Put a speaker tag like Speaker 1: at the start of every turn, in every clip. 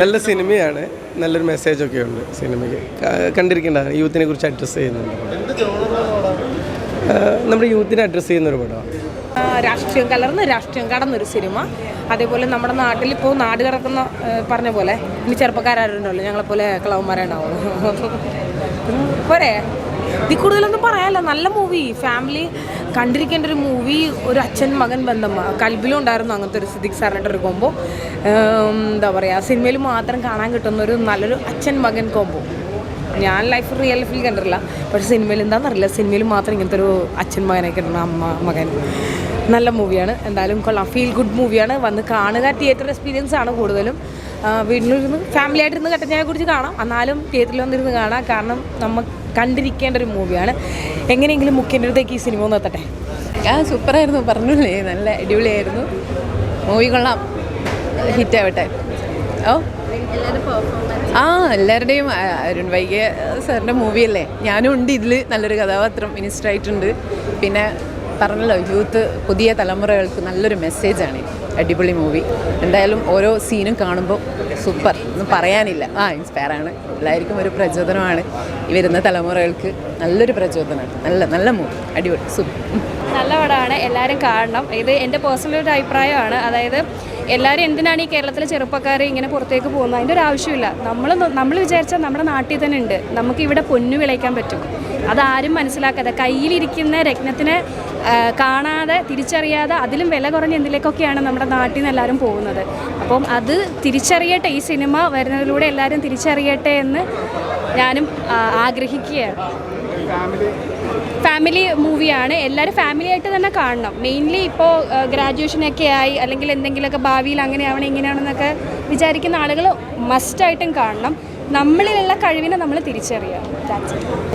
Speaker 1: നല്ല സിനിമയാണ്, നല്ലൊരു മെസ്സേജൊക്കെ ഉണ്ട് സിനിമയ്ക്ക്. കണ്ടിരിക്കേണ്ടതാണ്. യൂത്തിനെ കുറിച്ച് അഡ്രസ്സ് ചെയ്യുന്നുണ്ട്. നമ്മുടെ യൂത്തിനെ അഡ്രസ്സ് ചെയ്യുന്നൊരു പടമാണ്.
Speaker 2: രാഷ്ട്രീയം കലർന്ന് രാഷ്ട്രീയം കടന്നൊരു സിനിമ. അതേപോലെ നമ്മുടെ നാട്ടിലിപ്പോൾ നാട് കിടക്കുന്ന പറഞ്ഞ പോലെ ഇനി ചെറുപ്പക്കാരുണ്ടല്ലോ, ഞങ്ങളെപ്പോലെ കളവന്മാരുണ്ടാവും പോരെ. ഇതിൽ കൂടുതലൊന്നും പറയാമല്ലോ. നല്ല മൂവി, ഫാമിലി കണ്ടിരിക്കേണ്ട ഒരു മൂവി. ഒരു അച്ഛൻ മകൻ ബന്ധം കൽബിലും ഉണ്ടായിരുന്നു അങ്ങനത്തെ ഒരു സിദ്ദിഖ് സാറിൻ്റെ ഒരു കോമ്പോ. എന്താ പറയുക, സിനിമയിൽ മാത്രം കാണാൻ കിട്ടുന്ന ഒരു നല്ലൊരു അച്ഛൻ മകൻ കോമ്പോ. ഞാൻ റിയൽ ലൈഫിൽ കണ്ടിട്ടില്ല, പക്ഷേ സിനിമയിൽ എന്താണെന്നറിയില്ല, സിനിമയിൽ മാത്രം ഇങ്ങനത്തെ ഒരു അച്ഛൻ മകനെ കിട്ടണം, അമ്മ മകൻ. നല്ല മൂവിയാണ്, എന്തായാലും കൊള്ളാം. ഫീൽ ഗുഡ് മൂവിയാണ്. വന്ന് കാണുക. തിയേറ്റർ എക്സ്പീരിയൻസ് ആണ് കൂടുതലും. വീട്ടിലിരുന്ന് ഫാമിലി ആയിട്ടിരുന്ന് കട്ടഞ്ഞതിനെ കുറിച്ച് കാണാം, എന്നാലും തിയേറ്ററിൽ വന്നിരുന്ന് കാണാം. കാരണം നമ്മൾ കണ്ടിരിക്കേണ്ട ഒരു മൂവിയാണ്. എങ്ങനെയെങ്കിലും മുഖ്യൻ്റെ അടുത്തേക്ക് ഈ സിനിമ ഒന്ന് എത്തട്ടെ.
Speaker 3: സൂപ്പറായിരുന്നു, പറഞ്ഞില്ലേ, നല്ല അടിപൊളിയായിരുന്നു. മൂവി കൊള്ളാം, ഹിറ്റാവട്ടെ. എല്ലാവരുടെയും അരുൺ വൈകിയ സാറിൻ്റെ മൂവിയല്ലേ, ഞാനും ഉണ്ട് ഇതിൽ. നല്ലൊരു കഥാപാത്രം മിനിസ്റ്റർ ആയിട്ടുണ്ട്. പിന്നെ പറഞ്ഞല്ലോ, യൂത്ത് പുതിയ തലമുറകൾക്ക് നല്ലൊരു മെസ്സേജാണ്. അടിപൊളി മൂവി. എന്തായാലും ഓരോ സീനും കാണുമ്പോൾ സൂപ്പർ, ഒന്നും പറയാനില്ല. ഇൻസ്പയറാണ്. എല്ലാവർക്കും ഒരു പ്രചോദനമാണ്. ഈ വരുന്ന തലമുറകൾക്ക് നല്ലൊരു പ്രചോദനമാണ്. നല്ല മൂവി, അടിപൊളി, സൂപ്പർ.
Speaker 4: നല്ല പടമാണ്, എല്ലാവരും കാണണം. ഇത് എൻ്റെ പേഴ്സണൽ ഒരു അഭിപ്രായമാണ്. അതായത് എല്ലാവരും എന്തിനാണ് ഈ കേരളത്തിലെ ചെറുപ്പക്കാർ ഇങ്ങനെ പുറത്തേക്ക് പോകുന്നത്? അതിൻ്റെ ഒരു ആവശ്യമില്ല. നമ്മൾ വിചാരിച്ചാൽ നമ്മുടെ നാട്ടിൽ തന്നെ ഉണ്ട്. നമുക്കിവിടെ പൊന്നു വിളയിക്കാൻ പറ്റും. അതാരും മനസ്സിലാക്കാതെ കയ്യിലിരിക്കുന്ന രത്നത്തിനെ കാണാതെ തിരിച്ചറിയാതെ അതിലും വില കുറഞ്ഞ എന്തിലേക്കൊക്കെയാണ് നമ്മുടെ നാട്ടിൽ നിന്ന് എല്ലാവരും പോകുന്നത്. അപ്പം അത് തിരിച്ചറിയട്ടെ, ഈ സിനിമ വരുന്നതിലൂടെ എല്ലാവരും തിരിച്ചറിയട്ടെ എന്ന് ഞാനും ആഗ്രഹിക്കുകയാണ്. ഫാമിലി മൂവിയാണ്, എല്ലാവരും ഫാമിലി ആയിട്ട് തന്നെ കാണണം. മെയിൻലി ഇപ്പോൾ ഗ്രാജുവേഷനൊക്കെ ആയി അല്ലെങ്കിൽ എന്തെങ്കിലുമൊക്കെ ഭാവിയിൽ അങ്ങനെയാവണം ഇങ്ങനെയാണെന്നൊക്കെ വിചാരിക്കുന്ന ആളുകൾ മസ്റ്റായിട്ടും കാണണം. നമ്മളിലുള്ള കഴിവിനെ നമ്മൾ തിരിച്ചറിയുക.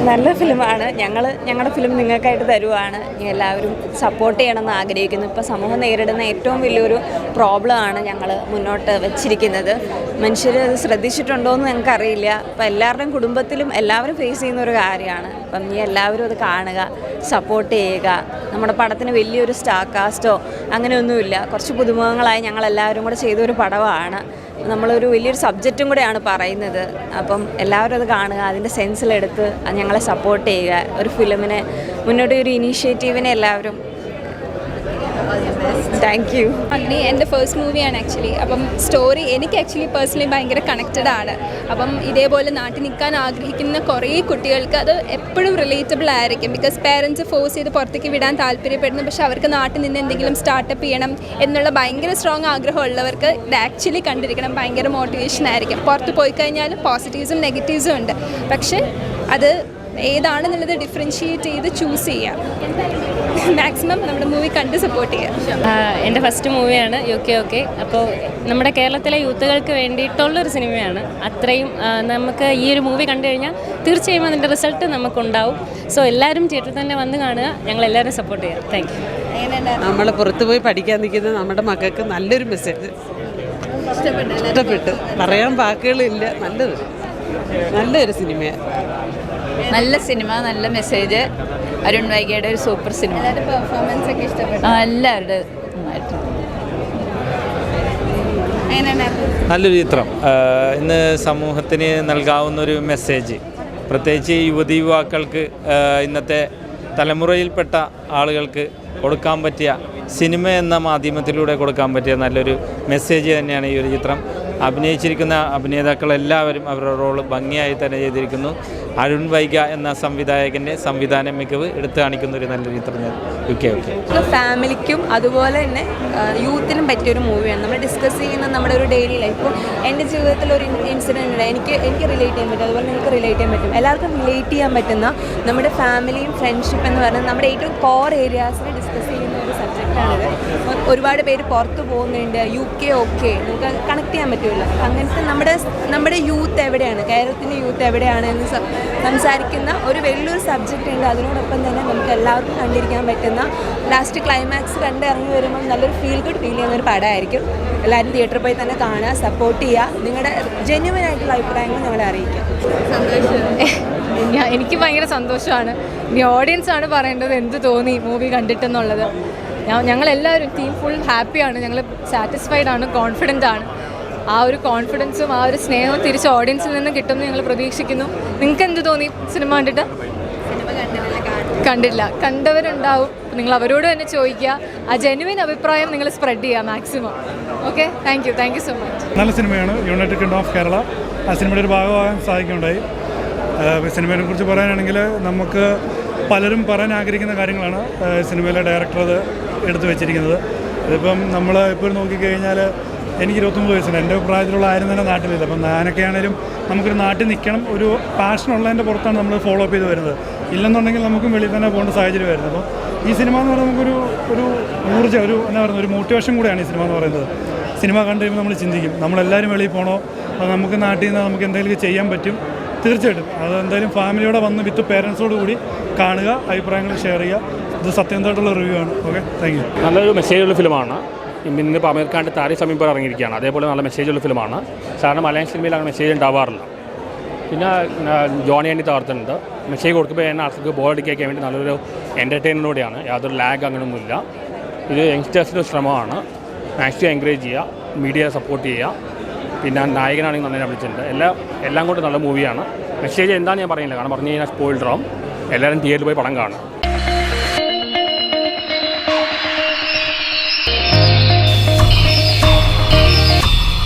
Speaker 5: നല്ല ഫിലിമാണ്. ഞങ്ങളുടെ ഫിലിം നിങ്ങൾക്കായിട്ട് തരുവാണ്. എല്ലാവരും സപ്പോർട്ട് ചെയ്യണമെന്ന് ആഗ്രഹിക്കുന്നു. ഇപ്പോൾ സമൂഹം നേരിടുന്ന ഏറ്റവും വലിയൊരു പ്രോബ്ലമാണ് ഞങ്ങൾ മുന്നോട്ട് വച്ചിരിക്കുന്നത്. മനുഷ്യർ അത് ശ്രദ്ധിച്ചിട്ടുണ്ടോ എന്ന് ഞങ്ങൾക്കറിയില്ല. അപ്പോൾ എല്ലാവരുടെയും കുടുംബത്തിലും എല്ലാവരും ഫേസ് ചെയ്യുന്ന ഒരു കാര്യമാണ്. അപ്പം എല്ലാവരും അത് കാണുക, സപ്പോർട്ട് ചെയ്യുക. നമ്മുടെ പടത്തിന് വലിയൊരു സ്റ്റാർ കാസ്റ്റോ അങ്ങനെയൊന്നുമില്ല. കുറച്ച് പുതുമുഖങ്ങളായി ഞങ്ങളെല്ലാവരും കൂടെ ചെയ്തൊരു പടമാണ്. നമ്മളൊരു വലിയൊരു സബ്ജക്റ്റും കൂടെയാണ് പറയുന്നത്. അപ്പം എല്ലാവരും അത് കാണുക, അതിൻ്റെ സെൻസിലെടുത്ത് ഞങ്ങളെ സപ്പോർട്ട് ചെയ്യുക. ഒരു ഫിലിമിനെ മുന്നോട്ട്, ഒരു ഇനീഷ്യേറ്റീവിനെ എല്ലാവരും. Thank you.
Speaker 4: അഗ്നി എൻ്റെ ഫസ്റ്റ് മൂവിയാണ് ആക്ച്വലി. അപ്പം സ്റ്റോറി എനിക്ക് ആക്ച്വലി പേഴ്സണലി ഭയങ്കര കണക്റ്റഡ് ആണ്. അപ്പം ഇതേപോലെ നാട്ടിൽ നിൽക്കാൻ ആഗ്രഹിക്കുന്ന കുറേ കുട്ടികൾക്ക് അത് എപ്പോഴും റിലേറ്റബിൾ ആയിരിക്കും. ബിക്കോസ് പേരൻസ് ഫോഴ്സ് ചെയ്ത് പുറത്തേക്ക് വിടാൻ താല്പര്യപ്പെടുന്നു, പക്ഷേ അവർക്ക് നാട്ടിൽ നിന്ന് എന്തെങ്കിലും സ്റ്റാർട്ടപ്പ് ചെയ്യണം എന്നുള്ള ഭയങ്കര സ്ട്രോങ് ആഗ്രഹമുള്ളവർക്ക് ഇത് ആക്ച്വലി കണ്ടിരിക്കണം. ഭയങ്കര മോട്ടിവേഷൻ ആയിരിക്കും. പുറത്ത് പോയി കഴിഞ്ഞാൽ പോസിറ്റീവ്സും നെഗറ്റീവ്സും ഉണ്ട്, പക്ഷേ അത് ഏതാണെന്നുള്ളത് ഡിഫറൻഷിയേറ്റ് ചെയ്ത് ചൂസ് ചെയ്യാം. മാക്സിമം നമ്മുടെ മൂവി കണ്ട് സപ്പോർട്ട് ചെയ്യാം.
Speaker 6: എൻ്റെ ഫസ്റ്റ് മൂവിയാണ് UK. അപ്പോൾ നമ്മുടെ കേരളത്തിലെ യൂത്തുകൾക്ക് വേണ്ടിയിട്ടുള്ളൊരു സിനിമയാണ്. അത്രയും നമുക്ക് ഈ ഒരു മൂവി കണ്ടു കഴിഞ്ഞാൽ തീർച്ചയായും അതിൻ്റെ റിസൾട്ട് നമുക്കുണ്ടാവും. സോ എല്ലാവരും തിയേറ്ററിൽ തന്നെ വന്ന് കാണുക, ഞങ്ങളെല്ലാവരും സപ്പോർട്ട് ചെയ്യാം. Thank you.
Speaker 7: നമ്മൾ പുറത്ത് പോയി പഠിക്കാൻ നിൽക്കുന്ന നമ്മുടെ മക്കൾക്ക് നല്ലൊരു മെസ്സേജ് ഇഷ്ടപ്പെട്ട് പറയാൻ വാക്കുകളില്ല. നല്ലൊരു സിനിമയാണ്.
Speaker 3: നല്ല സിനിമ, നല്ല മെസ്സേജ്. അരുൺ വൈകിയുടെ ഒരു സൂപ്പർ സിനിമ.
Speaker 4: പെർഫോമൻസ് ഒക്കെ ഇഷ്ടപ്പെട്ടു.
Speaker 3: എല്ലാവരുടെ
Speaker 8: നല്ലൊരു ചിത്രം. ഇന്ന് സമൂഹത്തിന് നൽകാവുന്നൊരു മെസ്സേജ്, പ്രത്യേകിച്ച് യുവതീയുവാക്കൾക്ക്, ഇന്നത്തെ തലമുറയിൽപ്പെട്ട ആളുകൾക്ക് കൊടുക്കാൻ പറ്റിയ, സിനിമ എന്ന മാധ്യമത്തിലൂടെ കൊടുക്കാൻ പറ്റിയ നല്ലൊരു മെസ്സേജ് തന്നെയാണ് ഈ ഒരു ചിത്രം. അഭിനയിച്ചിരിക്കുന്ന അഭിനേതാക്കളെല്ലാവരും അവരുടെ റോള് ഭംഗിയായി തന്നെ ചെയ്തിരിക്കുന്നു. അരുൺ വൈഗ എന്ന സംവിധായകൻ്റെ സംവിധാന മികവ് എടുത്തു കാണിക്കുന്ന ഒരു നല്ലൊരു ചിത്രം UK.
Speaker 5: ഫാമിലിക്കും അതുപോലെ തന്നെ യൂത്തിനും പറ്റിയൊരു മൂവിയാണ്. നമ്മൾ ഡിസ്കസ് ചെയ്യുന്ന നമ്മുടെ ഒരു ഡെയിലി ലൈഫ്. ഇപ്പോൾ എൻ്റെ ജീവിതത്തിൽ ഒരു ഇൻസിഡൻറ്റ് ഉണ്ട്, എനിക്ക് റിലേറ്റ് ചെയ്യാൻ പറ്റും, അതുപോലെ നിങ്ങൾക്ക് റിലേറ്റ് ചെയ്യാൻ പറ്റും. എല്ലാവർക്കും റിലേറ്റ് ചെയ്യാൻ പറ്റുന്ന നമ്മുടെ ഫാമിലിയും ഫ്രണ്ട്ഷിപ്പ് എന്ന് പറയുന്നത് നമ്മുടെ ഏറ്റവും കോർ ഏരിയാസിനെ ഡിസ്കസ് ചെയ്യുന്ന ഒരു സബ്ജക്റ്റാണിത്. ഒരുപാട് പേര് പുറത്ത് പോകുന്നുണ്ട്, UK നമുക്ക് കണക്ട് ചെയ്യാൻ പറ്റുമല്ലോ. അങ്ങനത്തെ നമ്മുടെ യൂത്ത് എവിടെയാണ്, കേരളത്തിൻ്റെ യൂത്ത് എവിടെയാണ് എന്ന് സംസാരിക്കുന്ന ഒരു വലിയൊരു സബ്ജക്റ്റ് ഉണ്ട്. അതിനോടൊപ്പം തന്നെ നമുക്ക് എല്ലാവർക്കും കണ്ടിരിക്കാൻ പറ്റുന്ന ലാസ്റ്റ് ക്ലൈമാക്സ് കണ്ട് ഇറങ്ങി വരുമ്പോൾ നല്ലൊരു ഫീൽ ചെയ്യുന്നൊരു പടമായിരിക്കും. എല്ലാവരും തിയേറ്ററിൽ പോയി തന്നെ കാണുക, സപ്പോർട്ട് ചെയ്യുക. നിങ്ങളുടെ ജെന്യുവൻ ആയിട്ടുള്ള അഭിപ്രായങ്ങൾ ഞങ്ങളെ അറിയിക്കുക.
Speaker 2: എനിക്ക് ഭയങ്കര സന്തോഷമാണ്. ഇനി ഓഡിയൻസാണ് പറയേണ്ടത് എന്ത് തോന്നി മൂവി കണ്ടിട്ടെന്നുള്ളത്. ഞങ്ങളെല്ലാവരും ടീം ഫുൾ ഹാപ്പിയാണ്. ഞങ്ങൾ സാറ്റിസ്ഫൈഡ് ആണ്, കോൺഫിഡൻ്റ് ആണ്.
Speaker 9: ആ ഒരു കോൺഫിഡൻസും ആ ഒരു സ്നേഹവും തിരിച്ച് ഓഡിയൻസിൽ നിന്ന് കിട്ടുമെന്ന് ഞങ്ങൾ പ്രതീക്ഷിക്കുന്നു. നിങ്ങൾക്ക് എന്ത് തോന്നി സിനിമ കണ്ടിട്ട്? കണ്ടില്ല, കണ്ടവരുണ്ടാവും. നിങ്ങൾ അവരോട് തന്നെ ചോദിക്കുക. ആ ജെന്യുവിൻ അഭിപ്രായം നിങ്ങൾ സ്പ്രെഡ് ചെയ്യുക maximum. Okay, thank you so much.
Speaker 10: നല്ല സിനിമയാണ് യുണൈറ്റഡ് കിങ്ഡം ഓഫ് കേരള. ആ സിനിമയുടെ ഒരു ഭാഗമാകാൻ സാധിക്കുകയുണ്ടായി. സിനിമയെ കുറിച്ച് പറയാനാണെങ്കിൽ നമുക്ക് പലരും പറയാൻ ആഗ്രഹിക്കുന്ന കാര്യങ്ങളാണ് സിനിമയിലെ ഡയറക്ടർ അത് എടുത്തു വെച്ചിരിക്കുന്നത്. ഇതിപ്പം നമ്മൾ ഇപ്പോൾ നോക്കിക്കഴിഞ്ഞാൽ എനിക്ക് 29 വയസ്സുണ്ട്. എൻ്റെ പ്രായത്തിലുള്ള ആരും തന്നെ നാട്ടിലില്ല. അപ്പം ഞാനൊക്കെ ആണെങ്കിലും നമുക്കൊരു നാട്ടിൽ നിൽക്കണം, ഒരു പാഷൻ ഉള്ളതിൻ്റെ പുറത്താണ് നമ്മൾ ഫോളോ അപ്പ് ചെയ്ത് വരുന്നത്. ഇല്ലെന്നുണ്ടെങ്കിൽ നമുക്കും വെളിയിൽ തന്നെ പോകേണ്ട സാഹചര്യമായിരുന്നു. അപ്പോൾ ഈ സിനിമ എന്ന് പറയുന്നത് നമുക്കൊരു ഊർജ്ജം, എന്താ പറയുക, ഒരു മോട്ടിവേഷൻ കൂടെയാണ് ഈ സിനിമ എന്ന് പറയുന്നത്. സിനിമ കണ്ടു കഴിയുമ്പോൾ നമ്മൾ ചിന്തിക്കും, നമ്മളെല്ലാവരും വെളിയിൽ പോകണോ, അത് നമുക്ക് നാട്ടിൽ നിന്ന് നമുക്ക് എന്തെങ്കിലും ചെയ്യാൻ പറ്റും. തീർച്ചയായിട്ടും അതെന്തായാലും ഫാമിലിയോടെ വന്ന് വിത്ത് പേരൻസോട് കൂടി കാണുക, അഭിപ്രായങ്ങൾ ഷെയർ ചെയ്യുക. ഇത് സത്യമായിട്ടുള്ള റിവ്യൂ ആണ്. Okay, thank you.
Speaker 11: നല്ലൊരു മെസ്സേജുള്ള ഫിലിമാണ്. ഇന്നിപ്പോൾ അമീർ ഖാൻ്റെ താരി സമീപം ഇപ്പോൾ ഇറങ്ങിയിരിക്കുകയാണ്. അതേപോലെ നല്ല മെസ്സേജുള്ള ഫിലിമാണ്. സാധാരണ മലയാളം സിനിമയിൽ അങ്ങനെ മെസ്സേജ് ഉണ്ടാവാറില്ല. പിന്നെ ജോണി ആൻഡി തകർത്തുണ്ട്. മെസ്സേജ് കൊടുക്കുമ്പോൾ തന്നെ ആൾക്ക് ബോറടിക്കാൻ വേണ്ടി നല്ലൊരു എൻ്റർടൈനറിലൂടെയാണ്. യാതൊരു ലാഗ് അങ്ങനെയൊന്നുമില്ല. ഇത് യങ്സ്റ്റേഴ്സിൻ്റെ ശ്രമമാണ്. മാക്സിമം എൻകറേജ് ചെയ്യുക, മീഡിയ സപ്പോർട്ട് ചെയ്യുക. പിന്നെ നായകനാണെങ്കിൽ നന്നായി അഭിനയിച്ചിട്ടുണ്ട്. എല്ലാം കൊണ്ട് നല്ല മൂവിയാണ്. മെസ്സേജ് എന്താണെന്ന് ഞാൻ പറയുന്നില്ല, കാരണം പറഞ്ഞു കഴിഞ്ഞാൽ സ്പോയിൽഡറാവും. എല്ലാവരും തിയേറ്ററിൽ പോയി പടം കാണും.